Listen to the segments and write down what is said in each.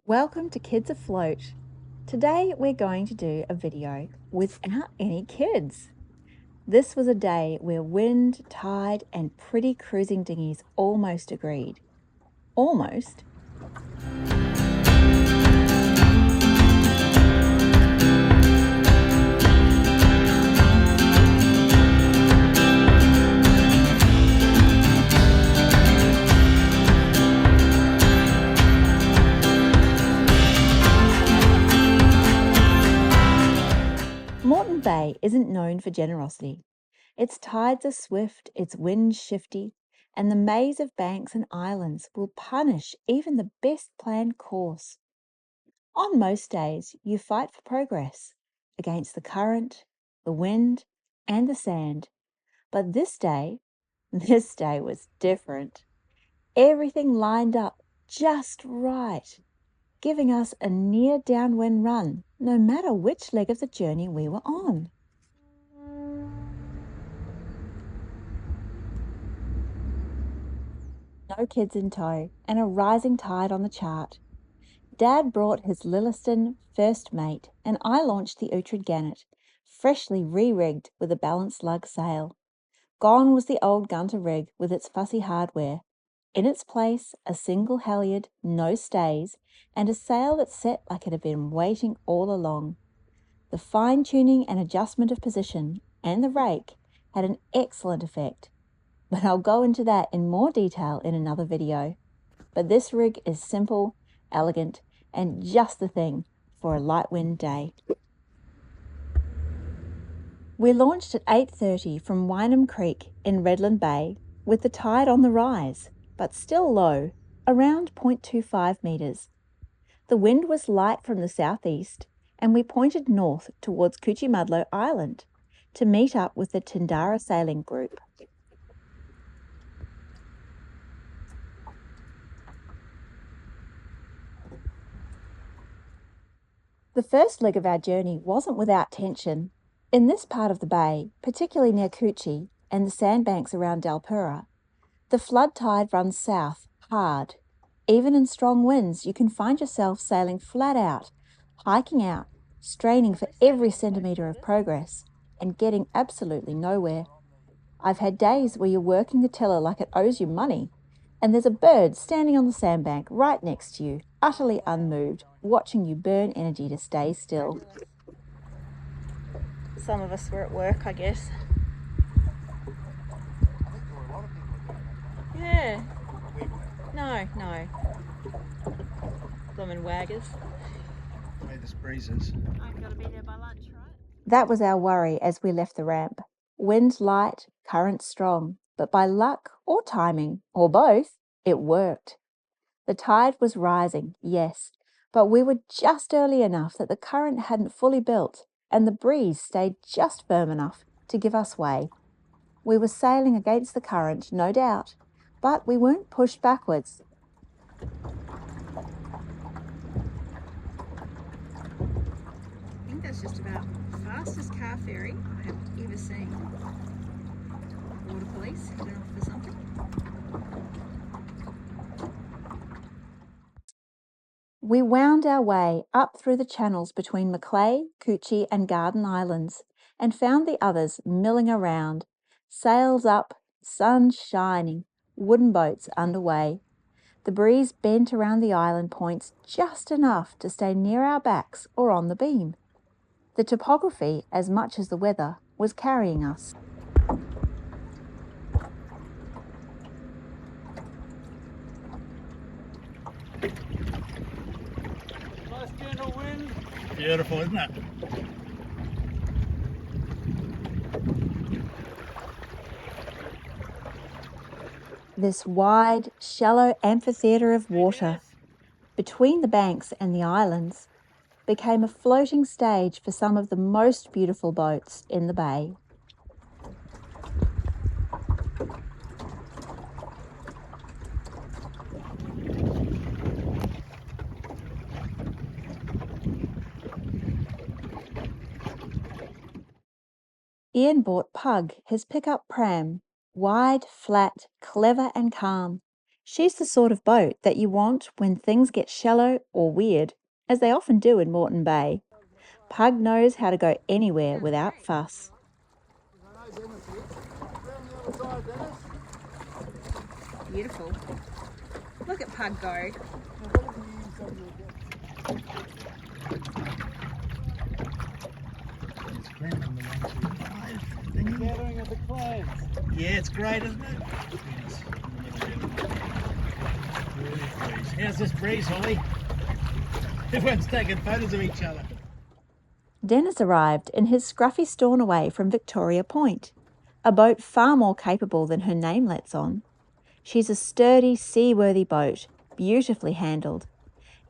Welcome to Kids Afloat. Today we're going to do a video without any kids. This was a day where wind, tide and pretty cruising dinghies almost agreed. Almost. Moreton Bay isn't known for generosity. Its tides are swift, its winds shifty, and the maze of banks and islands will punish even the best planned course. On most days, you fight for progress against the current, the wind, and the sand. But this day was different. Everything lined up just right, giving us a near downwind run, no matter which leg of the journey we were on. No kids in tow, and a rising tide on the chart. Dad brought his Lillistone first mate, and I launched the Oughtred Gannet, freshly re-rigged with a balanced lug sail. Gone was the old Gunter rig with its fussy hardware. In its place, a single halyard, no stays, and a sail that set like it had been waiting all along. The fine-tuning and adjustment of position and the rake had an excellent effect, but I'll go into that in more detail in another video. But this rig is simple, elegant, and just the thing for a light wind day. We launched at 8:30 from Wynham Creek in Redland Bay with the tide on the rise, but still low, around 0.25 metres. The wind was light from the southeast, and we pointed north towards Cuchimudlo Island to meet up with the Tindarra sailing group. The first leg of our journey wasn't without tension. In this part of the bay, particularly near Cuchi and the sandbanks around Dalpura, the flood tide runs south hard. Even in strong winds, you can find yourself sailing flat out, hiking out, straining for every centimetre of progress, and getting absolutely nowhere. I've had days where you're working the tiller like it owes you money, and there's a bird standing on the sandbank right next to you, utterly unmoved, watching you burn energy to stay still. Some of us were at work, I guess. Yeah. No. Bloomin' waggers. Latest breezes. I've got to be there by lunch, right? That was our worry as we left the ramp. Wind light, current strong, but by luck or timing, or both, it worked. The tide was rising, yes, but we were just early enough that the current hadn't fully built, and the breeze stayed just firm enough to give us way. We were sailing against the current, no doubt, but we weren't pushed backwards. I think that's just about the fastest car ferry I have ever seen. Border police heading off for something. We wound our way up through the channels between Macleay, Cuchi and Garden Islands and found the others milling around, sails up, sun shining, wooden boats underway. The breeze bent around the island points just enough to stay near our backs or on the beam. The topography, as much as the weather, was carrying us. Nice gentle wind. Beautiful, isn't it? This wide, shallow amphitheatre of water between the banks and the islands became a floating stage for some of the most beautiful boats in the bay. Ian bought Pug, his pickup pram, wide, flat, clever and calm. She's the sort of boat that you want when things get shallow or weird, as they often do in Moreton Bay. Pug knows how to go anywhere without fuss. Beautiful. Look at Pug go. Gathering of the clams. Yeah, it's great, isn't it? Yes. How's this breeze, Holly? Everyone's taking photos of each other. Dennis arrived in his scruffy Stornoway from Victoria Point, a boat far more capable than her name lets on. She's a sturdy, seaworthy boat, beautifully handled.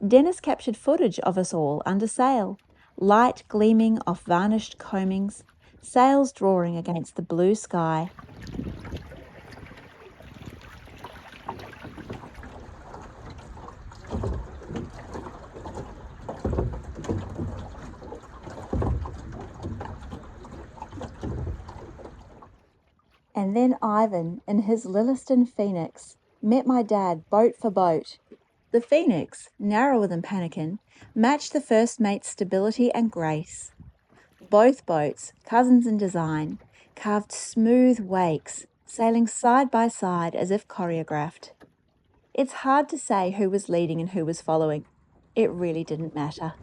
Dennis captured footage of us all under sail, light gleaming off varnished coamings, sails drawing against the blue sky. And then Ivan, in his Lillistone Phoenix, met my dad boat for boat. The Phoenix, narrower than Pannikin, matched the first mate's stability and grace. Both boats, cousins in design, carved smooth wakes, sailing side by side as if choreographed. It's hard to say who was leading and who was following. It really didn't matter.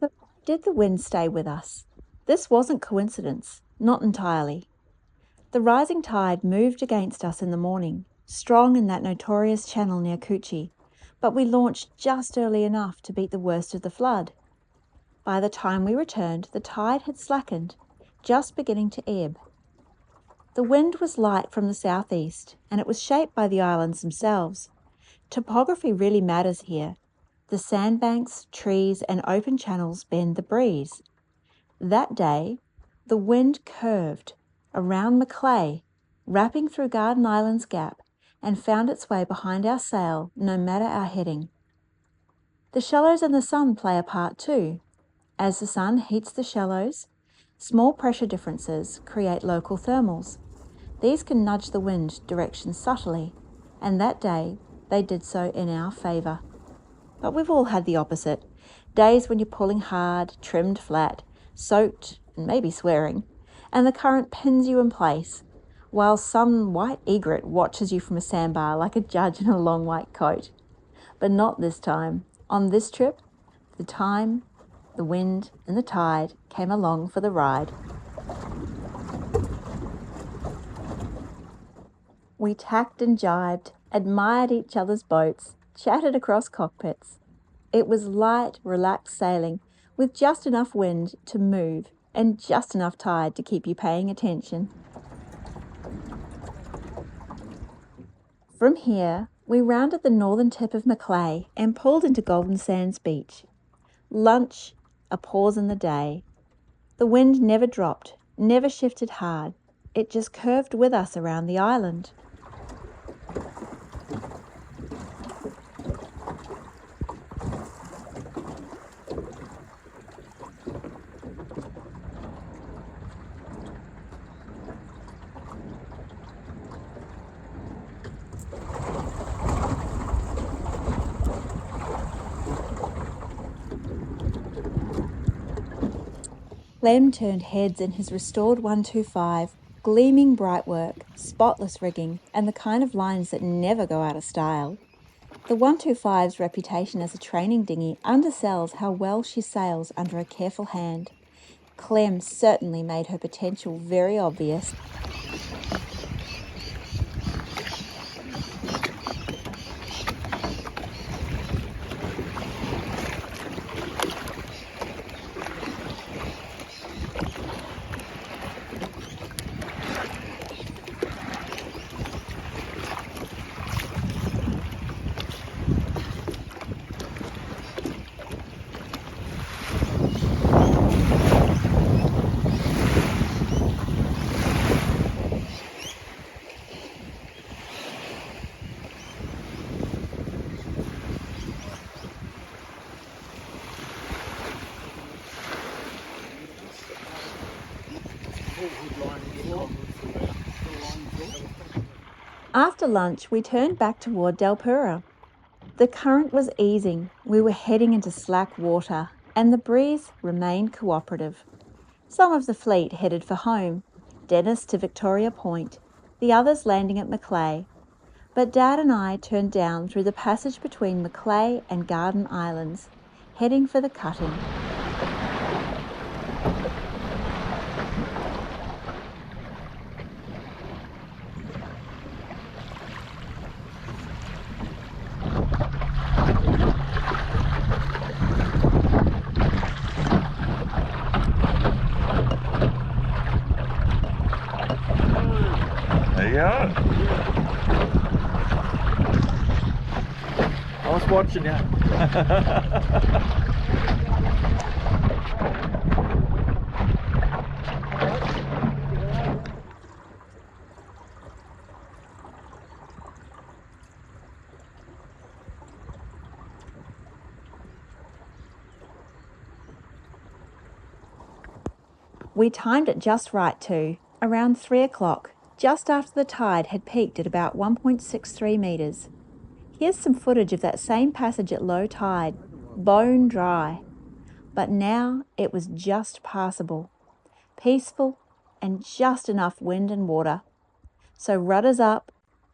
But why did the wind stay with us? This wasn't coincidence, not entirely. The rising tide moved against us in the morning, strong in that notorious channel near Coochie, but we launched just early enough to beat the worst of the flood. By the time we returned, the tide had slackened, just beginning to ebb. The wind was light from the southeast, and it was shaped by the islands themselves. Topography really matters here. The sandbanks, trees, and open channels bend the breeze. That day, the wind curved around Macleay, wrapping through Garden Island's gap, and found its way behind our sail no matter our heading. The shallows and the sun play a part too. As the sun heats the shallows, small pressure differences create local thermals. These can nudge the wind direction subtly, and that day they did so in our favour. But we've all had the opposite. Days when you're pulling hard, trimmed flat, soaked and maybe swearing, and the current pins you in place, while some white egret watches you from a sandbar like a judge in a long white coat. But not this time. On this trip, the time, the wind and the tide came along for the ride. We tacked and jibed, admired each other's boats, chatted across cockpits. It was light, relaxed sailing with just enough wind to move and just enough tide to keep you paying attention. From here, we rounded the northern tip of Macleay and pulled into Golden Sands Beach. Lunch, a pause in the day. The wind never dropped, never shifted hard. It just curved with us around the island. Clem turned heads in his restored 125, gleaming bright work, spotless rigging, and the kind of lines that never go out of style. The 125's reputation as a training dinghy undersells how well she sails under a careful hand. Clem certainly made her potential very obvious. After lunch, we turned back toward Dalpura. The current was easing, we were heading into slack water, and the breeze remained cooperative. Some of the fleet headed for home, Dennis to Victoria Point, the others landing at Macleay. But Dad and I turned down through the passage between Macleay and Garden Islands, heading for the cutting. There you are. I was watching you. We timed it just right too, around 3 o'clock, just after the tide had peaked at about 1.63 metres. Here's some footage of that same passage at low tide, bone dry. But now it was just passable, peaceful, and just enough wind and water. So rudders up,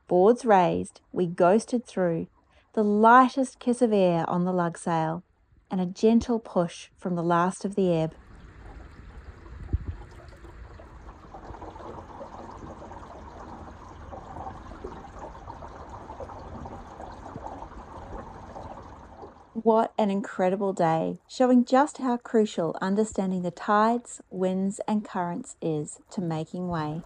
boards raised, we ghosted through, the lightest kiss of air on the lug sail, and a gentle push from the last of the ebb. What an incredible day, showing just how crucial understanding the tides, winds and currents is to making way.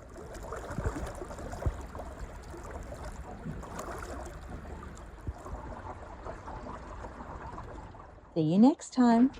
See you next time.